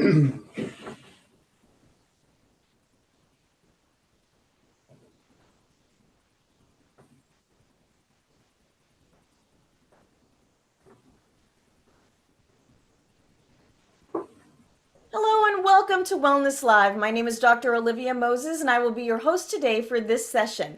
Hello and welcome to Wellness Live. My name is Dr. Olivia Moses and I will be your host today for this session.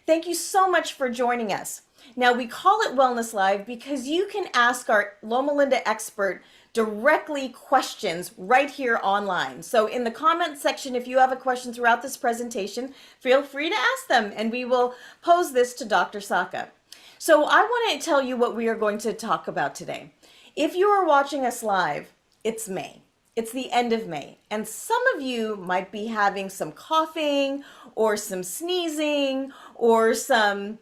Thank you so much for joining us. Now, we call it Wellness Live because you can ask our Loma Linda expert directly questions right here online. So in the comment section, if you have a question throughout this presentation, feel free to ask them and we will pose this to Dr. Saca. So I want to tell you what we are going to talk about today. If you are watching us live, it's May. It's the end of May, and some of you might be having some coughing or some sneezing or some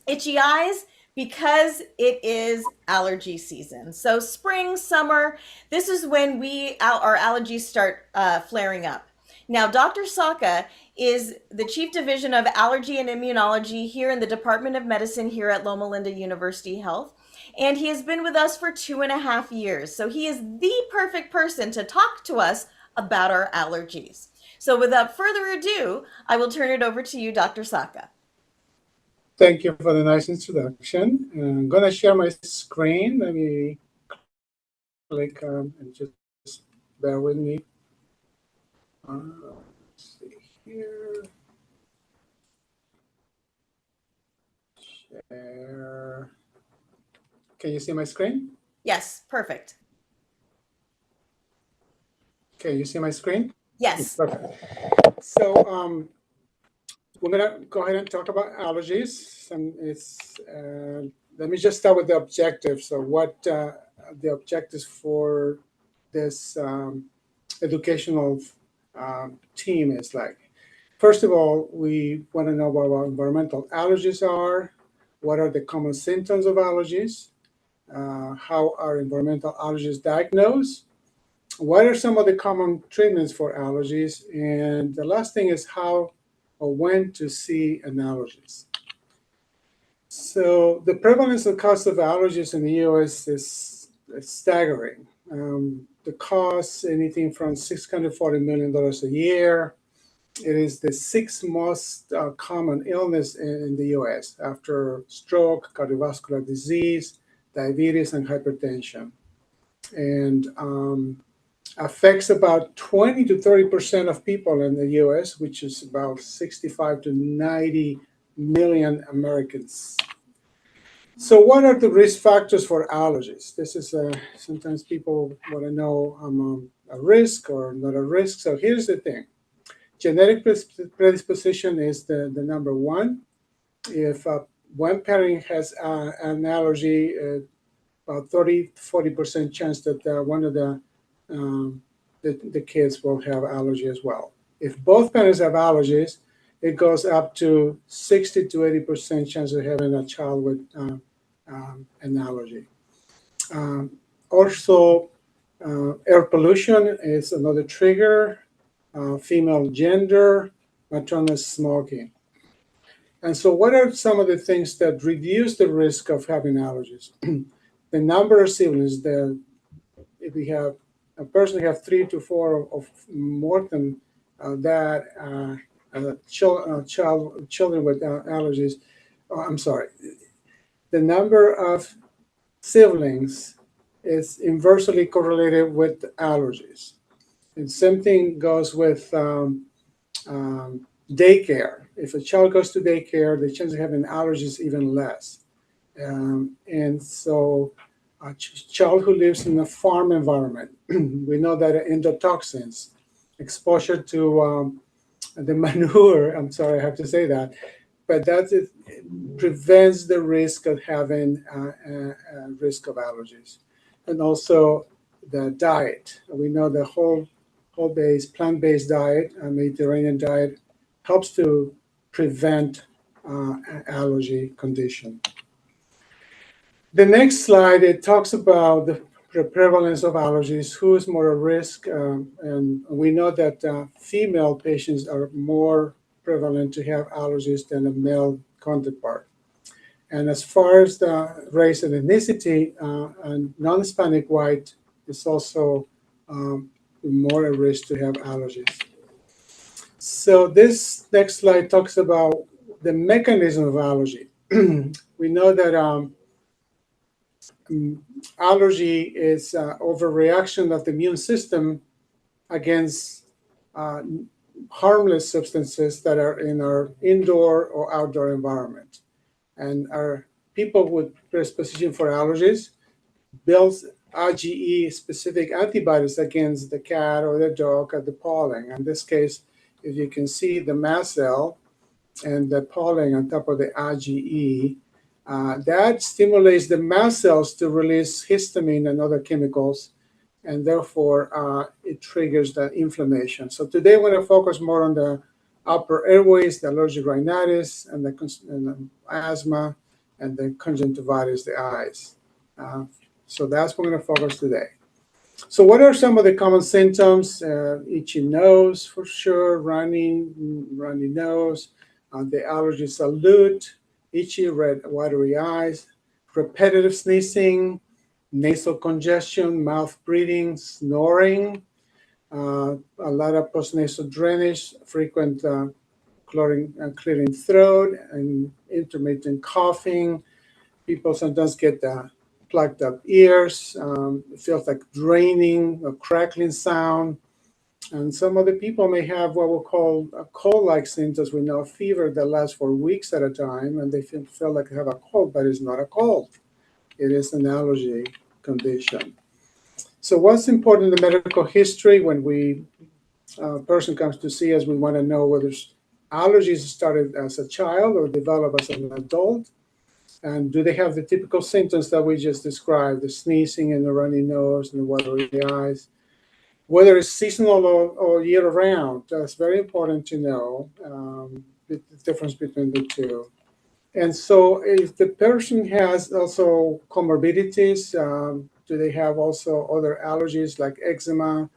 itchy eyes because it is allergy season. So spring, summer, this is when our allergies start flaring up. Now, Dr. Saca is the Chief Division of Allergy and Immunology here in the Department of Medicine here at Loma Linda University Health. And he has been with us for 2.5 years. So he is the perfect person to talk to us about our allergies. So without further ado, I will turn it over to you, Dr. Saca. Thank you for the nice introduction. I'm going to share my screen. Let me click and just bear with me. Let's see here. Share. Can you see my screen? Yes, perfect. Can you see my screen? Yes. Perfect. So we're going to go ahead and talk about allergies. And let me just start with the objectives. So what the objectives for this educational team is like. First of all, we want to know what environmental allergies are, what are the common symptoms of allergies, how are environmental allergies diagnosed, what are some of the common treatments for allergies, and the last thing is how or when to see an allergist. So the prevalence and cost of allergies in the U.S. is staggering. The cost, anything from $640 million a year. It is the sixth most common illness in the U.S. after stroke, cardiovascular disease, diabetes, and hypertension. And affects about 20 to 30% of people in the U.S., which is about 65 to 90 million Americans. So what are the risk factors for allergies? This is sometimes people want to know I'm a risk or not a risk. So here's the thing. Genetic predisposition is the number one. If one parent has an allergy, about 30 to 40% chance that one of the kids will have allergy as well. If both parents have allergies, it goes up to 60 to 80% chance of having a child with an allergy. Also, air pollution is another trigger, female gender, maternal smoking. And so what are some of the things that reduce the risk of having allergies? The number of siblings, if we have a person have 3 to 4 of more than that, children with allergies, I'm sorry, the number of siblings is inversely correlated with allergies. And same thing goes with daycare. If a child goes to daycare, the chance of having allergies is even less. And so a child who lives in a farm environment, we know that endotoxins, exposure to the manure, I'm sorry, I have to say that, but that prevents the risk of having a risk of allergies. And also the diet. We know the whole-based, plant-based diet, Mediterranean diet, helps to prevent allergy condition. The next slide, it talks about the prevalence of allergies, who is more at risk, and we know that female patients are more prevalent to have allergies than a male counterpart. And as far as the race and ethnicity, and non-Hispanic white is also more at risk to have allergies. So this next slide talks about the mechanism of allergy. We know that allergy is overreaction of the immune system against uh, harmless substances that are in our indoor or outdoor environment. And our people with predisposition for allergies builds IgE specific antibodies against the cat or the dog or the pollen. In this case, if you can see the mast cell and the pollen on top of the IgE, that stimulates the mast cells to release histamine and other chemicals, and therefore it triggers the inflammation. So today we're going to focus more on the upper airways, the allergic rhinitis, and the asthma, and the conjunctivitis, the eyes. So that's what we're going to focus today. So what are some of the common symptoms? Itchy nose for sure, runny nose, the allergy salute, itchy red watery eyes, repetitive sneezing, nasal congestion, mouth breathing, snoring, a lot of postnasal drainage, frequent clearing throat, and intermittent coughing. People sometimes get plugged up ears. It feels like draining, a crackling sound. And some of the people may have what we'll call a cold-like symptoms. We know fever that lasts for weeks at a time, and they feel like they have a cold, but it's not a cold. It is an allergy condition. So what's important in the medical history when a person comes to see us, we want to know whether allergies started as a child or develop as an adult. And do they have the typical symptoms that we just described, the sneezing and the runny nose and the watery eyes? Whether it's seasonal or year-round, that's very important to know the difference between the two. And so if the person has also comorbidities, do they have also other allergies like eczema,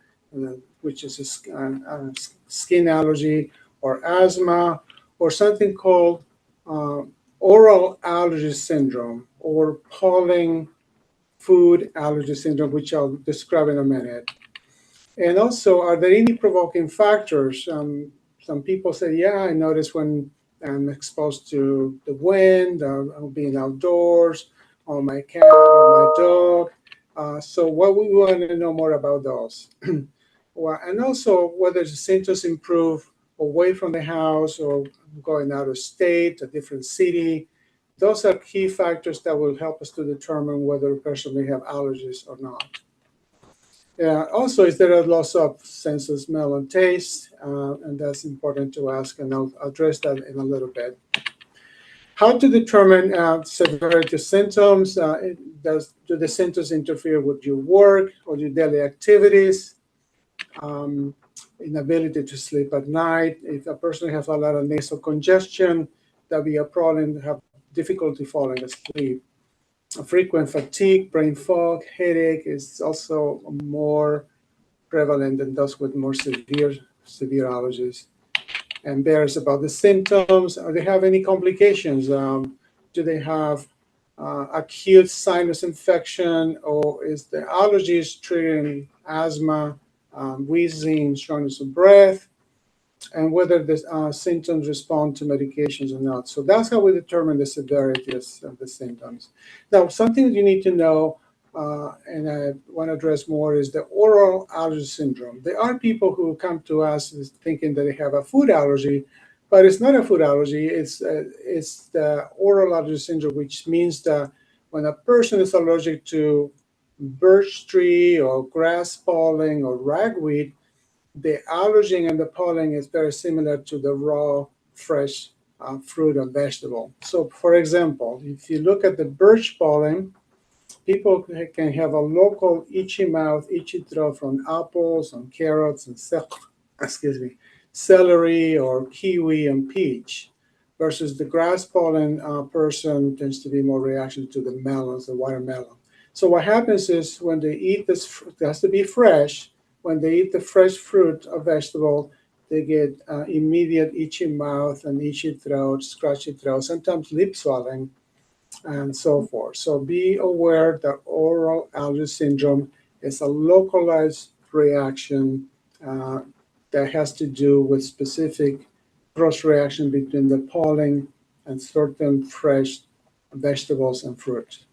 which is a skin allergy, or asthma, or something called oral allergy syndrome, or pollen food allergy syndrome, which I'll describe in a minute. And also, are there any provoking factors? Some people say, yeah, I notice when I'm exposed to the wind, being outdoors, or my cat or my dog. So what we want to know more about those. Well, and also whether the symptoms improve away from the house or going out of state, a different city. Those are key factors that will help us to determine whether a person may have allergies or not. Also, is there a loss of sense of smell and taste? And that's important to ask, and I'll address that in a little bit. How to determine severity of symptoms? Do the symptoms interfere with your work or your daily activities? Inability to sleep at night. If a person has a lot of nasal congestion, that'll be a problem, have difficulty falling asleep. Frequent fatigue, brain fog, headache is also more prevalent in those with more severe allergies. And there's about the symptoms. Do they have any complications? Do they have acute sinus infection, or is the allergies triggering asthma, wheezing, shortness of breath, and whether the symptoms respond to medications or not. So that's how we determine the severity of the symptoms. Now, something you need to know, and I want to address more, is the oral allergy syndrome. There are people who come to us thinking that they have a food allergy, but it's not a food allergy. It's the oral allergy syndrome, which means that when a person is allergic to birch tree or grass pollen or ragweed, the allergen and the pollen is very similar to the raw, fresh fruit or vegetable. So, for example, if you look at the birch pollen, people can have a local itchy mouth, itchy throat from apples and carrots and celery or kiwi and peach, versus the grass pollen person tends to be more reaction to the melons, the watermelon. So what happens is when they eat this, it has to be fresh. When they eat the fresh fruit or vegetable, they get immediate itchy mouth and itchy throat, scratchy throat, sometimes lip swelling, and so forth. So be aware that oral allergy syndrome is a localized reaction that has to do with specific cross reaction between the pollen and certain fresh vegetables and fruit.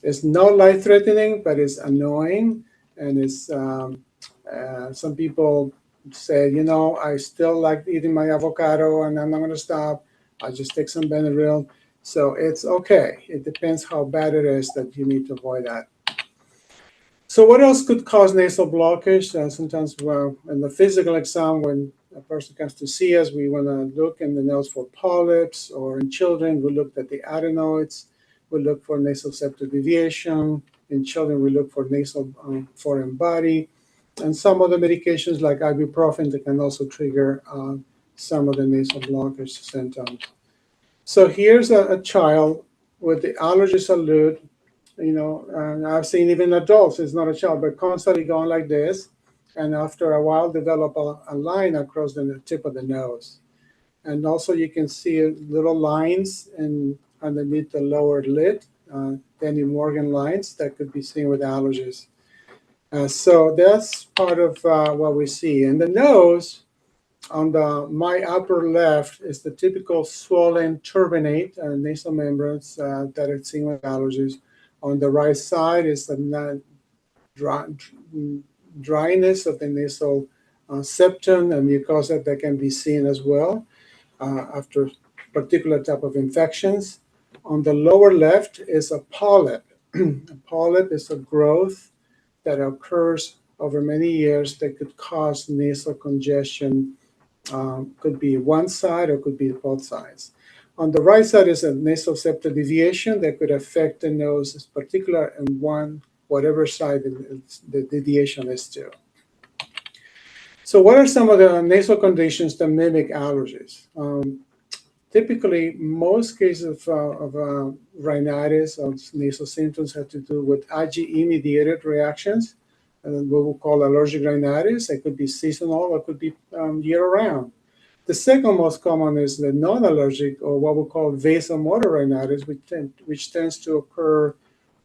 It's not life threatening, but it's annoying. And it's some people say, I still like eating my avocado and I'm not going to stop. I just take some Benadryl. So it's okay. It depends how bad it is that you need to avoid that. So what else could cause nasal blockage? Sometimes, well, in the physical exam, when a person comes to see us, we want to look in the nose for polyps, or in children, we look at the adenoids. We look for nasal septal deviation. In children, we look for nasal foreign body. And some of the medications like ibuprofen that can also trigger some of the nasal blockage symptoms. So here's a child with the allergy salute. And I've seen even adults, it's not a child, but constantly going like this. And after a while, develop a line across the tip of the nose. And also you can see little lines underneath the lower lid, Danny Morgan lines that could be seen with allergies. So that's part of what we see. In the nose, on my upper left is the typical swollen turbinate nasal membranes that are seen with allergies. On the right side is the dryness of the nasal septum and mucosa that can be seen as well after particular type of infections. On the lower left is a polyp. A polyp is a growth that occurs over many years that could cause nasal congestion. Could be one side or could be both sides. On the right side is a nasal septal deviation that could affect the nose, in particular in whatever side the deviation is to. So what are some of the nasal conditions that mimic allergies? Typically, most cases of rhinitis or nasal symptoms have to do with IgE-mediated reactions, and what we call allergic rhinitis. It could be seasonal or it could be year-round. The second most common is the non-allergic, or what we call vasomotor rhinitis, which tends to occur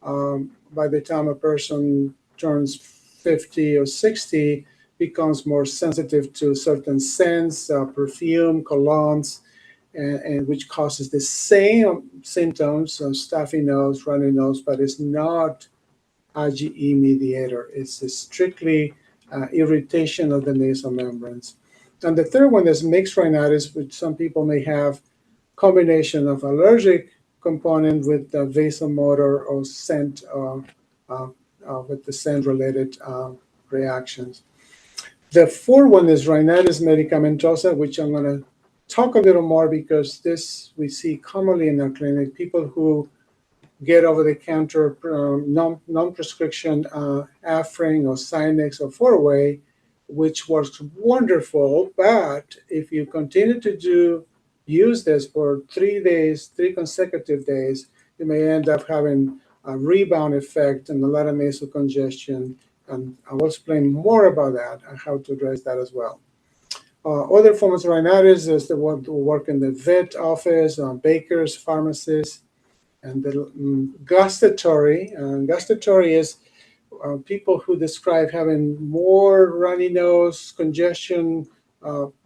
by the time a person turns 50 or 60, becomes more sensitive to certain scents, perfume, colognes, and which causes the same symptoms, stuffy nose, runny nose, but it's not IgE mediator. It's strictly irritation of the nasal membranes. And the third one is mixed rhinitis, which some people may have combination of allergic component with the vasomotor or scent, with the scent-related reactions. The fourth one is rhinitis medicamentosa, which I'm going to talk a little more because this we see commonly in our clinic, people who get over-the-counter non-prescription Afrin or Sinex or four-way, which works wonderful. But if you continue to use this for 3 days, 3 consecutive days, you may end up having a rebound effect and a lot of nasal congestion. And I will explain more about that and how to address that as well. Other forms of rhinitis is the one who work in the vet office, bakers, pharmacists, and the gustatory. Gustatory is people who describe having more runny nose, congestion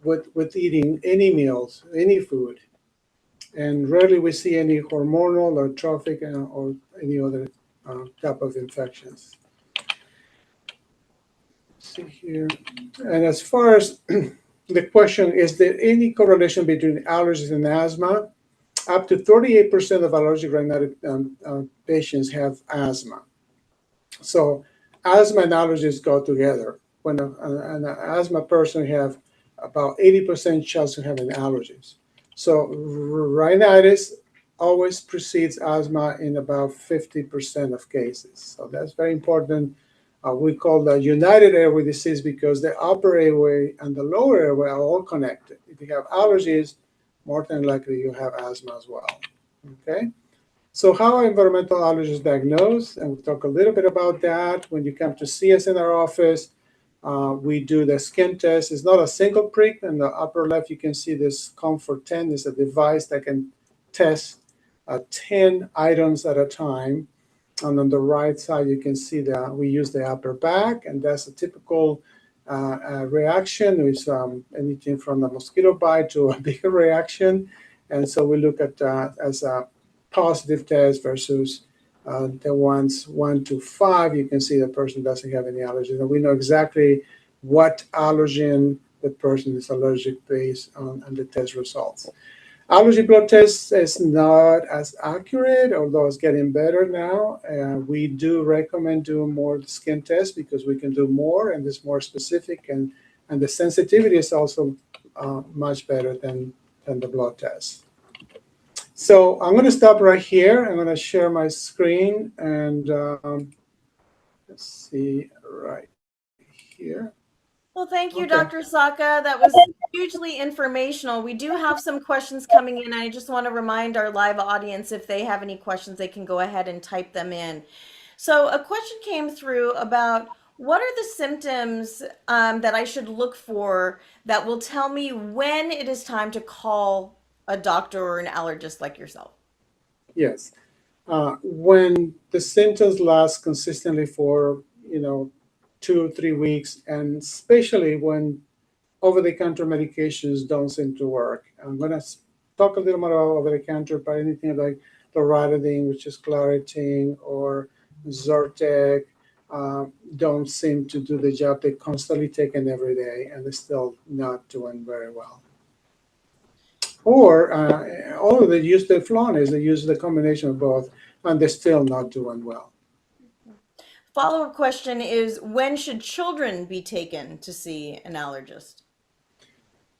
with eating any meals, any food. And rarely we see any hormonal or trophic or any other type of infections. Let's see here. And as far as the question, is there any correlation between allergies and asthma? Up to 38% of allergic rhinitis patients have asthma. So asthma and allergies go together. When an asthma person have about 80% chance of having allergies. So rhinitis always precedes asthma in about 50% of cases. So that's very important. We call the united airway disease because the upper airway and the lower airway are all connected. If you have allergies, more than likely you have asthma as well. Okay? So how are environmental allergies diagnosed? And we'll talk a little bit about that. When you come to see us in our office, we do the skin test. It's not a single prick. In the upper left, you can see this Comfort 10 is a device that can test 10 items at a time. And on the right side, you can see that we use the upper back, and that's a typical reaction with anything from a mosquito bite to a bigger reaction. And so we look at that as a positive test versus the ones 1 to 5. You can see the person doesn't have any allergies, and we know exactly what allergen the person is allergic based on the test results. Allergy blood test is not as accurate, although it's getting better now. We do recommend doing more skin tests because we can do more and it's more specific, and the sensitivity is also much better than the blood test. So I'm going to stop right here. I'm going to share my screen and let's see right here. Well, thank you, Okay. Dr. Saca. That was hugely informational. We do have some questions coming in. I just want to remind our live audience if they have any questions, they can go ahead and type them in. So, a question came through about what are the symptoms that I should look for that will tell me when it is time to call a doctor or an allergist like yourself? Yes. When the symptoms last consistently for 2 or 3 weeks, and especially when over-the-counter medications don't seem to work. I'm going to talk a little more about over-the-counter, but anything like loratadine, which is Claritin, or Zyrtec, don't seem to do the job. They constantly taken every day, and they're still not doing very well. Or all they use the Flonase, they use the combination of both, and they're still not doing well. Follow-up question is when should children be taken to see an allergist?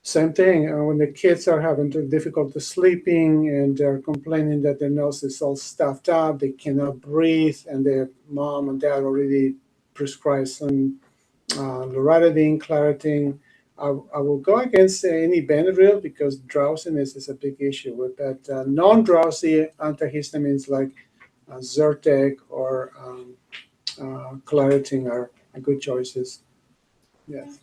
Same thing. When the kids are having difficulty sleeping and they're complaining that their nose is all stuffed up, they cannot breathe, and their mom and dad already prescribed some loratadine, Claritin. I will go against any Benadryl because drowsiness is a big issue with that. Non-drowsy antihistamines like Zyrtec or Claritin are good choices. Yes.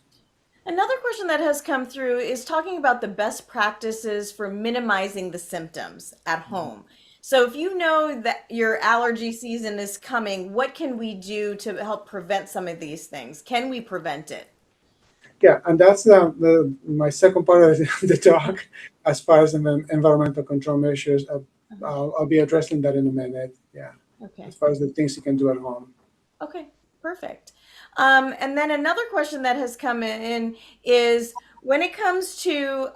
Another question that has come through is talking about the best practices for minimizing the symptoms at home. So, if you know that your allergy season is coming, what can we do to help prevent some of these things? Can we prevent it? Yeah, and that's my second part of the talk as far as the environmental control measures. I'll be addressing that in a minute. Yeah, as Okay. far as the things you can do at home. Okay, perfect. And then another question that has come in is when it comes to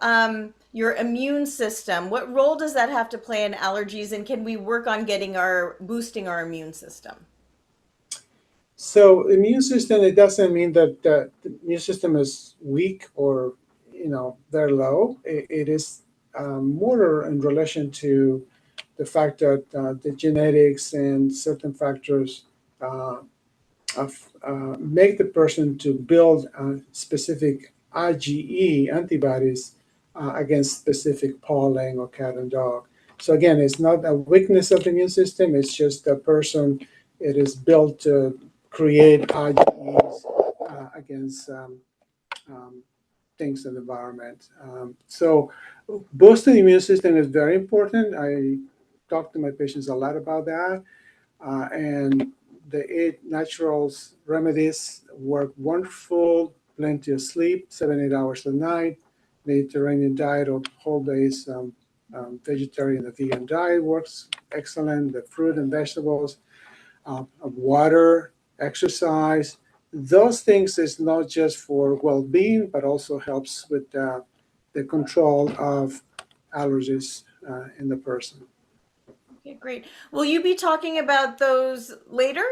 your immune system, what role does that have to play in allergies, and can we work on boosting our immune system? So immune system, it doesn't mean that the immune system is weak or very low. It is more in relation to the fact that the genetics and certain factors uh, make the person to build specific IgE antibodies against specific pollen or cat and dog. So again, it's not a weakness of the immune system. It's just a person. It is built to create IgEs against um, things in the environment. So boosting the immune system is very important. I talk to my patients a lot about that. And the 8 natural remedies work wonderful. Plenty of sleep, 7, 8 hours a night. Mediterranean diet or whole days vegetarian and vegan diet works excellent. The fruit and vegetables, water, exercise. Those things is not just for well-being, but also helps with the control of allergies in the person. Okay, great. Will you be talking about those later?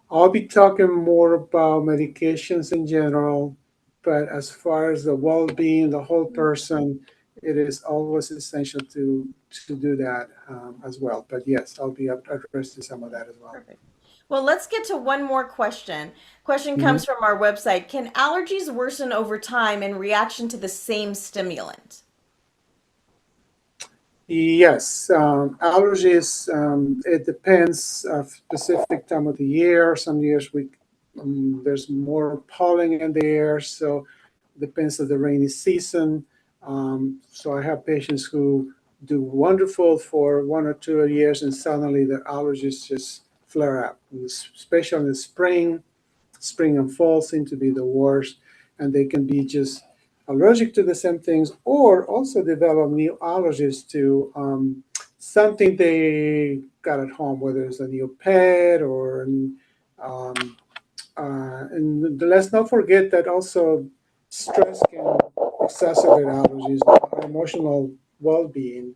I'll be talking more about medications in general, but as far as the well-being, the whole person, it is always essential to do that as well. But yes, I'll be addressing some of that as well. Perfect. Well, let's get to one more question. Question Mhm. comes from our website. Can allergies worsen over time in reaction to the same stimulant? Yes, allergies. It depends of specific time of the year. Some years there's more pollen in the air, so depends of the rainy season. So I have patients who do wonderful for 1 or 2 years, and suddenly their allergies just flare up, especially in the spring. Spring and fall seem to be the worst, and they can be just allergic to the same things, or also develop new allergies to something they got at home, whether it's a new pet or um, and let's not forget that also stress can exacerbate allergies. Our emotional well-being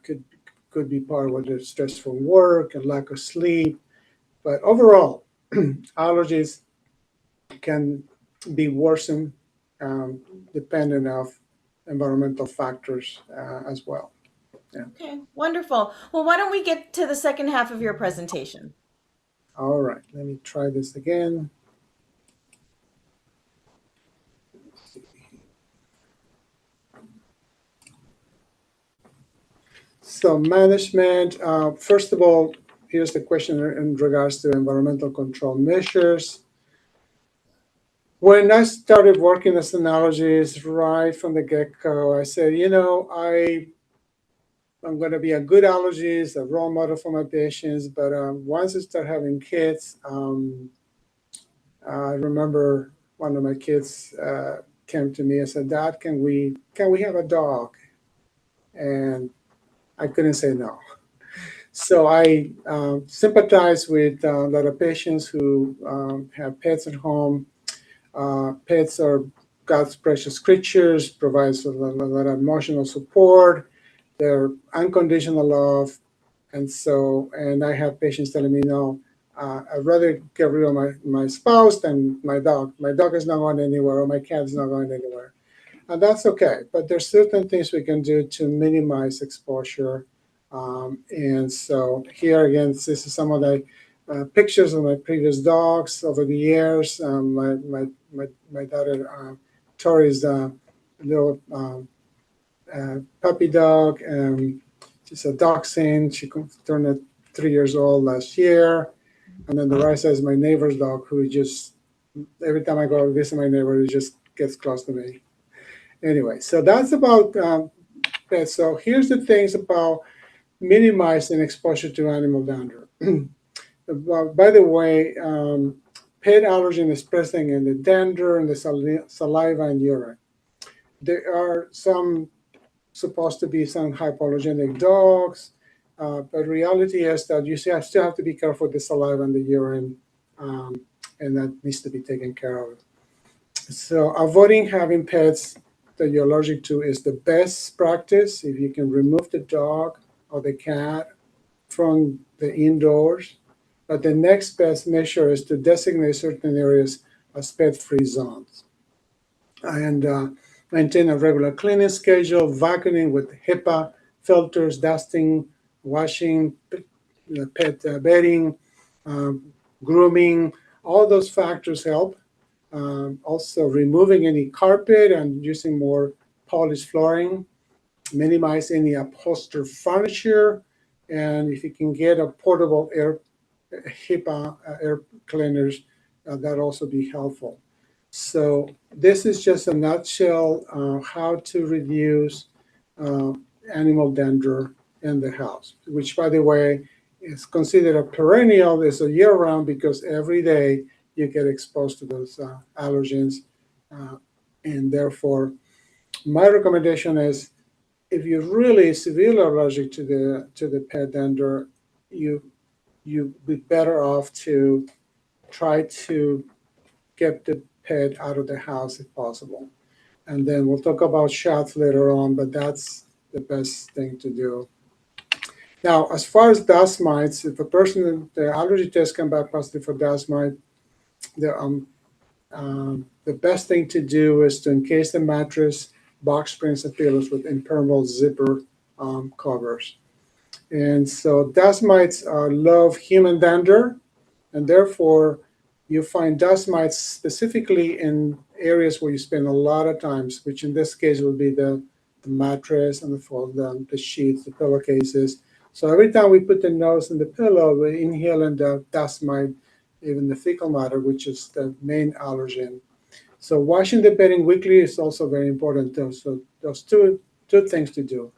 could be part of whether it's stress from work and lack of sleep. But overall, allergies can be worsened um, depending of environmental factors as well. Yeah. Okay, wonderful. Well, why don't we get to the second half of your presentation? All right. Let me try this again. So management, first of all, here's the question in regards to environmental control measures. When I started working as an allergist right from the get-go, I said, I'm going to be a good allergist, a role model for my patients. But once I start having kids, I remember one of my kids came to me and said, "Dad, can we have a dog?" And I couldn't say no. So I sympathize with a lot of patients who have pets at home. Pets are God's precious creatures, provides a lot of emotional support. They're unconditional love, and I have patients telling me, no, I'd rather get rid of my spouse than my dog. My dog is not going anywhere, or my cat is not going anywhere. And that's okay. But there's certain things we can do to minimize exposure. And so here again, this is some of the pictures of my previous dogs over the years. My daughter Tori's little puppy dog. She's a dachshund. She turned 3 years old last year. And then the rest is my neighbor's dog, who just every time I go visit my neighbor, he just gets close to me. Anyway, so that's about pets. So here's the things about minimizing exposure to animal dander. By the way, pet allergen is present in the dander and the saliva and urine. There are supposed to be some hypoallergenic dogs, but reality is that you still have to be careful with the saliva and the urine, and that needs to be taken care of. So avoiding having pets that you're allergic to is the best practice. If you can remove the dog or the cat from the indoors. But the next best measure is to designate certain areas as pet-free zones. And maintain a regular cleaning schedule, vacuuming with HEPA filters, dusting, washing, pet bedding, grooming. All those factors help. Also, removing any carpet and using more polished flooring, minimize any upholstered furniture, and if you can get a portable HEPA air cleaners, that also be helpful. So this is just a nutshell how to reduce uh, animal dander in the house, which, by the way, is considered a perennial. It's a year-round because every day you get exposed to those allergens, uh, and therefore, my recommendation is if you're really severely allergic to the pet dander, you'd be better off to try to get the pet out of the house if possible. And then we'll talk about shots later on, but that's the best thing to do. Now, as far as dust mites, if a person, the allergy test come back positive for dust mite, the best thing to do is to encase the mattress, box springs, and pillows with impermeable zipper covers. And so dust mites love human dander, and therefore you find dust mites specifically in areas where you spend a lot of times, which in this case would be the mattress and the sheets, the pillowcases. So every time we put the nose in the pillow, we inhale in the dust mite, even the fecal matter, which is the main allergen. So washing the bedding weekly is also very important. So those two things to do.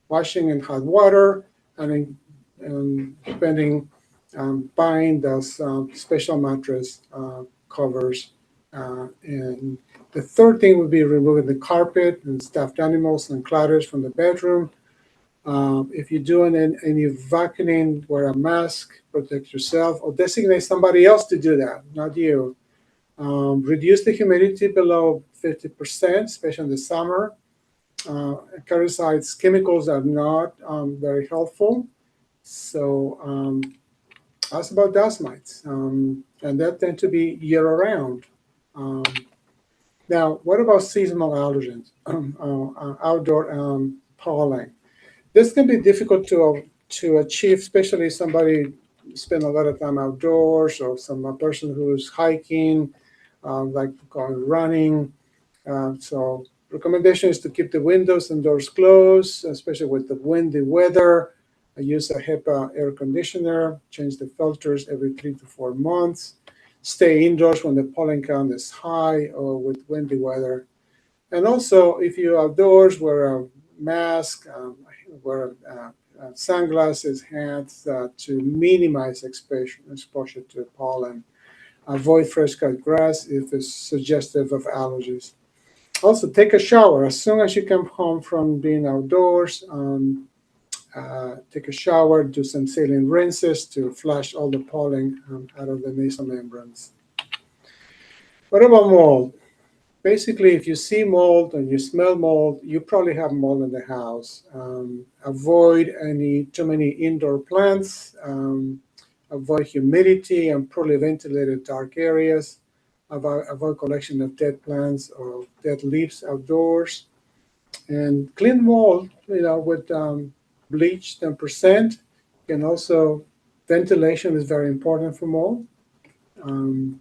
washing in hot water, and then spending buying those special mattress covers. And the third thing would be removing the carpet and stuffed animals and clutters from the bedroom. If you're doing any vacuuming, wear a mask, protect yourself, or designate somebody else to do that, not you. Reduce the humidity below 50%, especially in the summer. Parasites, chemicals are not very helpful. So that's about dust mites. And that tend to be year-round. Um, Now, what about seasonal allergens, outdoor pollen? This can be difficult to achieve, especially somebody spend a lot of time outdoors, or some a person who's hiking, like going running. So recommendation is to keep the windows and doors closed, especially with the windy weather. Use a HEPA air conditioner. Change the filters every 3 to 4 months. Stay indoors when the pollen count is high or with windy weather. And also, if you're outdoors, wear a mask, wear sunglasses, hats to minimize exposure to pollen. Avoid fresh cut grass if it's suggestive of allergies. Also, take a shower as soon as you come home from being outdoors. Take a shower, do some saline rinses to flush all the pollen out of the nasal membranes. What about mold? Basically, if you see mold and you smell mold, you probably have mold in the house. Avoid too many indoor plants. Avoid humidity and poorly ventilated dark areas. Avoid collection of dead plants or dead leaves outdoors. And clean mold, with bleach 10%. And also, ventilation is very important for mold. Um,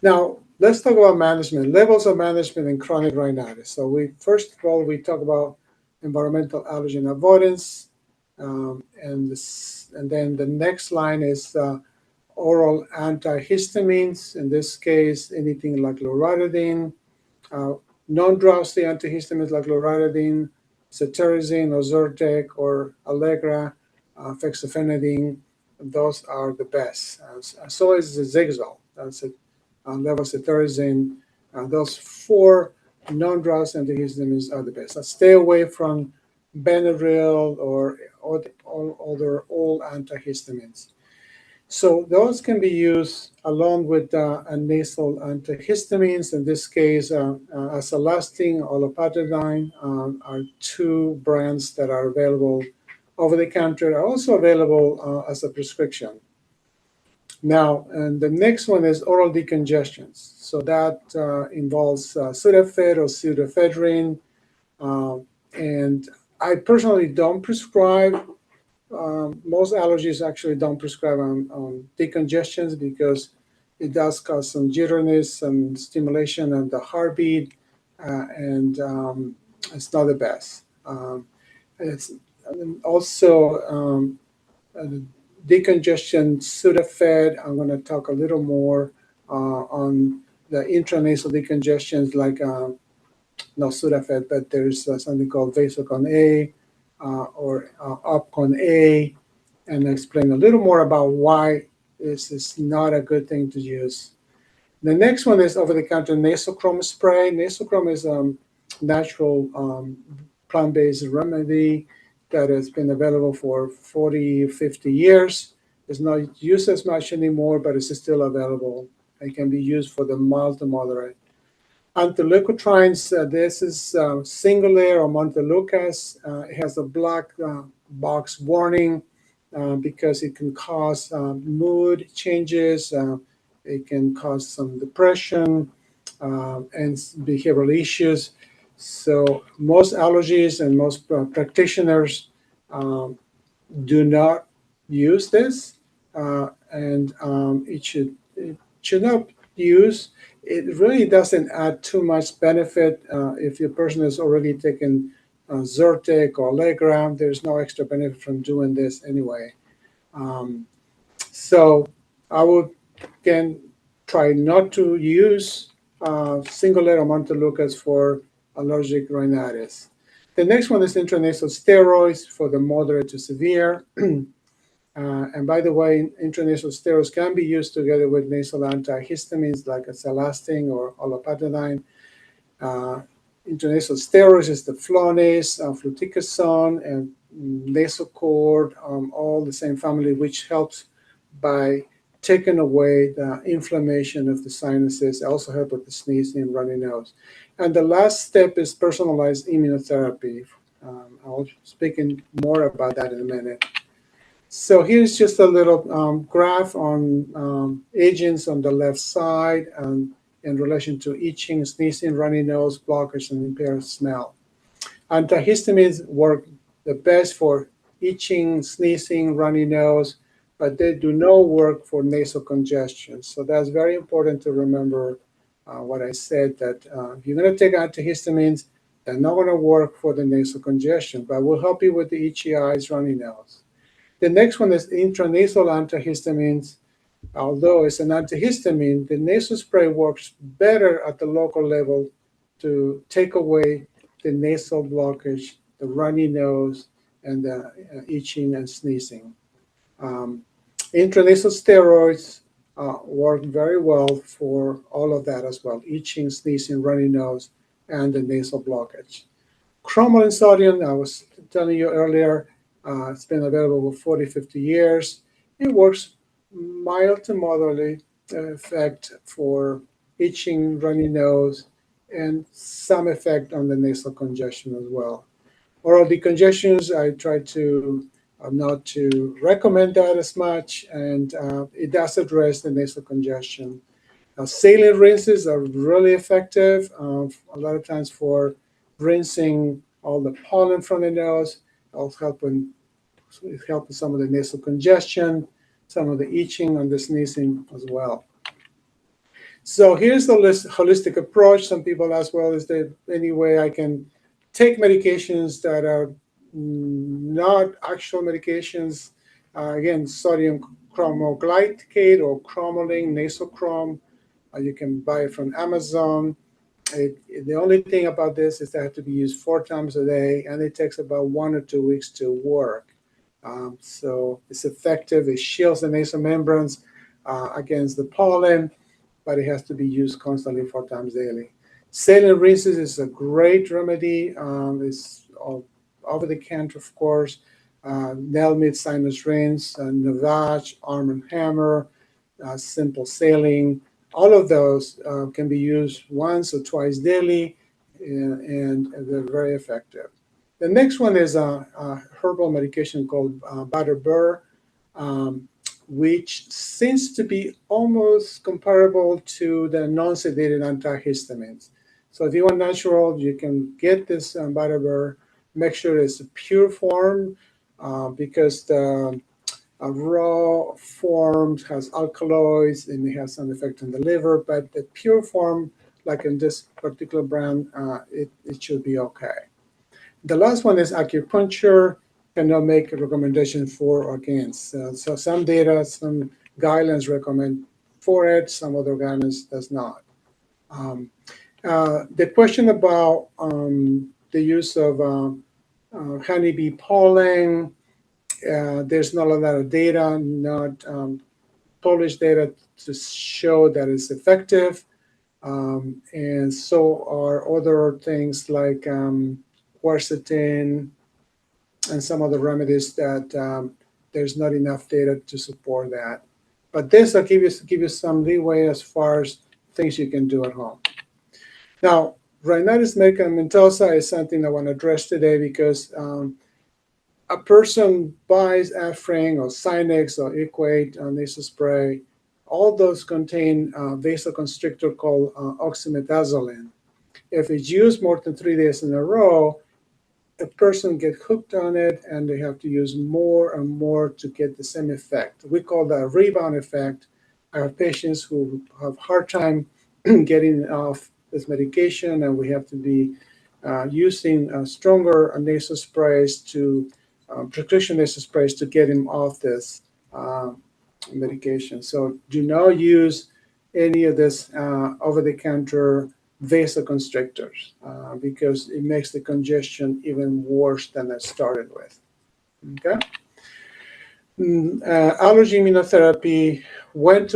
Now, let's talk about management, levels of management in chronic rhinitis. So first of all, we talk about environmental allergen avoidance. And then the next line is oral antihistamines. In this case, anything like loratadine, uh, non-drowsy antihistamines like loratadine, cetirizine, Ozurdex, or Allegra, fexofenadine. Those are the best. So is the Zigzal. That's it. Levocetirizine. Those four non-drowsy antihistamines are the best. Stay away from Benadryl or other old antihistamines. So those can be used along with a nasal antihistamines. In this case, Asalastine, olopatadine are two brands that are available over the counter, are also available as a prescription. Now, and the next one is oral decongestants. So that involves Sudafed or pseudoephedrine. And I personally don't prescribe. Most allergies actually don't prescribe on decongestions because it does cause some jitteriness and stimulation of the heartbeat, and it's not the best. It's also decongestion, Sudafed. I'm going to talk a little more on the intranasal decongestions, like not Sudafed, but there's something called Vasocon A or Opcon A, and explain a little more about why this is not a good thing to use. The next one is over-the-counter nasochrome spray. Nasochrome is a natural plant-based remedy that has been available for 40, 50 years. It's not used as much anymore, but it's still available. It can be used for the mild to moderate. Antileukotrienes, this is single layer or Montelukast. It has a black box warning because it can cause mood changes. It can cause some depression and behavioral issues. So most allergies and most practitioners do not use this, and it should not use. It really doesn't add too much benefit if your person has already taken Zyrtec or Allegra. There's no extra benefit from doing this anyway. So I would, again, try not to use single layer Montelukast for allergic rhinitis. The next one is intranasal steroids for the moderate to severe. And by the way, intranasal steroids can be used together with nasal antihistamines like acetylsting or olopatadine. Intranasal steroids is the Flonase, fluticasone, and Nasocort, all the same family, which helps by taking away the inflammation of the sinuses. Also help with the sneezing and runny nose. And the last step is personalized immunotherapy. I'll speak more about that in a minute. So here's just a little graph on agents on the left side in relation to itching, sneezing, runny nose, blockers, and impaired smell. Antihistamines work the best for itching, sneezing, runny nose, but they do not work for nasal congestion. So that's very important to remember what I said, that if you're going to take antihistamines, they're not going to work for the nasal congestion, but will help you with the itchy eyes, runny nose. The next one is intranasal antihistamines. Although it's an antihistamine, the nasal spray works better at the local level to take away the nasal blockage, the runny nose, and the itching and sneezing. Intranasal steroids work very well for all of that as well, itching, sneezing, runny nose, and the nasal blockage. Cromolyn sodium, I was telling you earlier, it's been available for 40, 50 years. It works mild to moderately effect for itching, runny nose, and some effect on the nasal congestion as well. Oral decongestions, I try to not to recommend that as much, and it does address the nasal congestion. Saline rinses are really effective a lot of times for rinsing all the pollen from the nose. It'll help with some of the nasal congestion, some of the itching and the sneezing as well. So here's the holistic approach. Some people ask, well, is there any way I can take medications that are not actual medications? Again, sodium chromoglycate or cromolyn, nasochrome. You can buy it from Amazon. The only thing about this is that it has to be used 4 times a day, and it takes about 1 or 2 weeks to work. So it's effective. It shields the nasal membranes against the pollen, but it has to be used constantly 4 times daily. Saline rinses is a great remedy. It's over the counter, of course. Nelmid sinus rinse, Navage, Arm & Hammer, simple saline. All of those can be used once or twice daily, and they're very effective. The next one is a herbal medication called Batter-Burr, which seems to be almost comparable to the non-sedated antihistamines. So if you want natural, you can get this Batter-Burr. Make sure it's a pure form because the raw form has alkaloids and may have some effect on the liver, but the pure form, like in this particular brand, it should be okay. The last one is acupuncture. Cannot make a recommendation for or against. So some data, some guidelines recommend for it, some other guidelines does not. The question about the use of honeybee pollen, there's not a lot of data, not published data to show that it's effective. And so are other things like quercetin and some other remedies that there's not enough data to support that. But this will give you some leeway as far as things you can do at home. Now, rhinitis medicamentosa is something I want to address today because a person buys Afrin or Sinex or Equate nasal spray. All those contain vasoconstrictor called oxymetazoline. If it's used more than 3 days in a row, a person gets hooked on it and they have to use more and more to get the same effect. We call that a rebound effect. I have patients who have a hard time getting off this medication, and we have to be using stronger nasal sprays to prescription nasal sprays to get him off this medication. So do not use any of this over-the-counter vasoconstrictors because it makes the congestion even worse than it started with. Okay. Allergy immunotherapy, when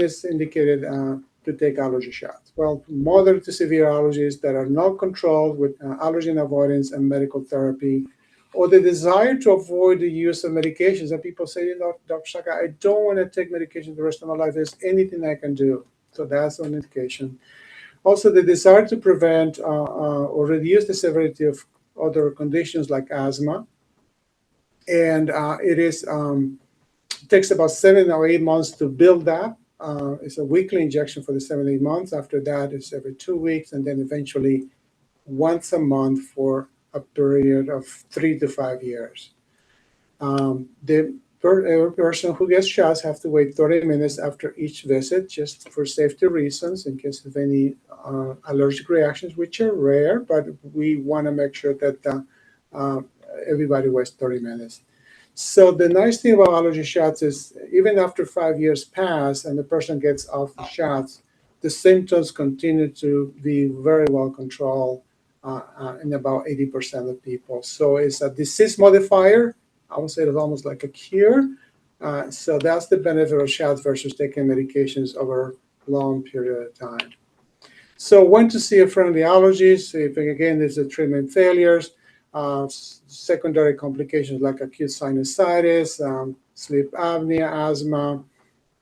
it's indicated to take allergy shots. Well, moderate to severe allergies that are not controlled with allergen avoidance and medical therapy, or the desire to avoid the use of medications. And people say, Dr. Saca, I don't want to take medication the rest of my life. There's anything I can do. So that's an indication. Also, the desire to prevent or reduce the severity of other conditions like asthma. And it takes about 7 or 8 months to build that. It's a weekly injection for the 7 8 months. After that, it's every 2 weeks, and then eventually once a month for a period of 3 to 5 years. Every person who gets shots have to wait 30 minutes after each visit, just for safety reasons, in case of any allergic reactions, which are rare, but we want to make sure that everybody waits 30 minutes. So the nice thing about allergy shots is even after 5 years pass and the person gets off the shots, the symptoms continue to be very well controlled in about 80% of people. So it's a disease modifier. I would say it's almost like a cure. So that's the benefit of shots versus taking medications over a long period of time. So when to see a friendly allergist, if again there's a treatment failures, secondary complications like acute sinusitis, sleep apnea, asthma,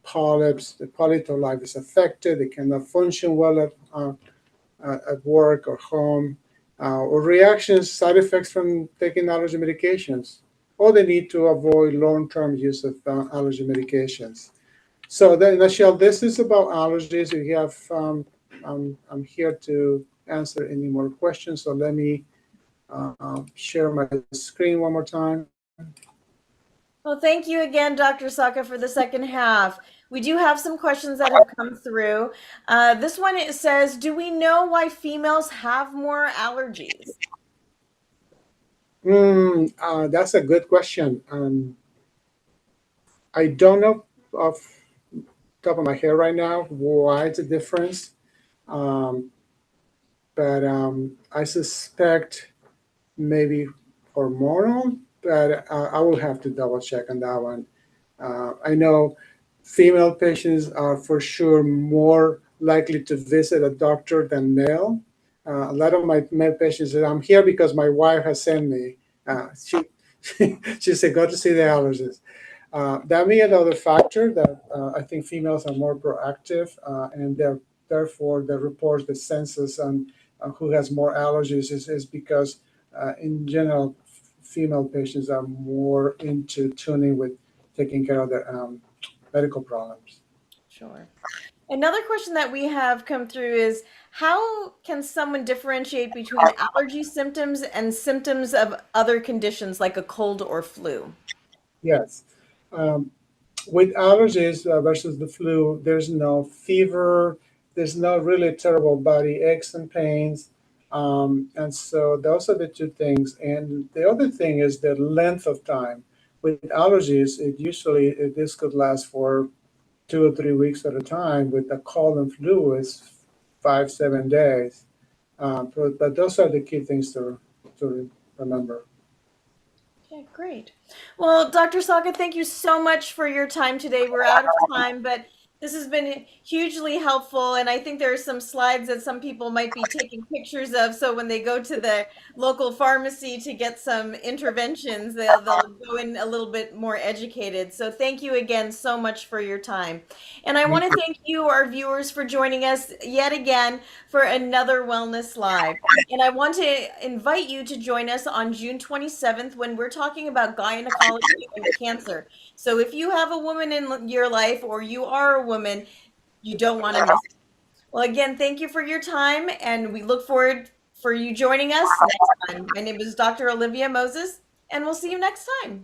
polyps. The quality of life is affected. They cannot function well at work or home, or reactions, side effects from taking allergy medications, or they need to avoid long-term use of allergy medications. So then, in a nutshell, this is about allergies. We have, I'm here to answer any more questions. So let me share my screen one more time. Well, thank you again, Dr. Saka, for the second half. We do have some questions that have come through. This one, it says, do we know why females have more allergies? That's a good question. I don't know off top of my head right now why it's a difference, but I suspect maybe hormonal, but I will have to double check on that one. I know female patients are for sure more likely to visit a doctor than male. A lot of my male patients say, I'm here because my wife has sent me. She said, go to see the allergist. That may be another factor that I think females are more proactive, and therefore the reports, the census on who has more allergies is because in general, female patients are more into tuning with taking care of their medical problems. Sure. Another question that we have come through is, how can someone differentiate between allergy symptoms and symptoms of other conditions like a cold or flu? Yes. Um, with allergies versus the flu, there's no fever, there's no really terrible body aches and pains. And so those are the two things. And the other thing is the length of time. With allergies, this could last for 2 or 3 weeks at a time. With a cold and flu, it's 5 7 days. But those are the key things to remember. Okay, great. Well, Dr. Saka, thank you so much for your time today. We're out of time, but this has been hugely helpful. And I think there are some slides that some people might be taking pictures of. So when they go to the local pharmacy to get some interventions, they'll go in a little bit more educated. So thank you again so much for your time. And I want to thank you, our viewers, for joining us yet again for another Wellness Live. And I want to invite you to join us on June 27th when we're talking about gynecology and cancer. So if you have a woman in your life or you are a woman, you don't want to miss it. Well, again, thank you for your time, and we look forward for you joining us next time. My name is Dr. Olivia Moses, and we'll see you next time.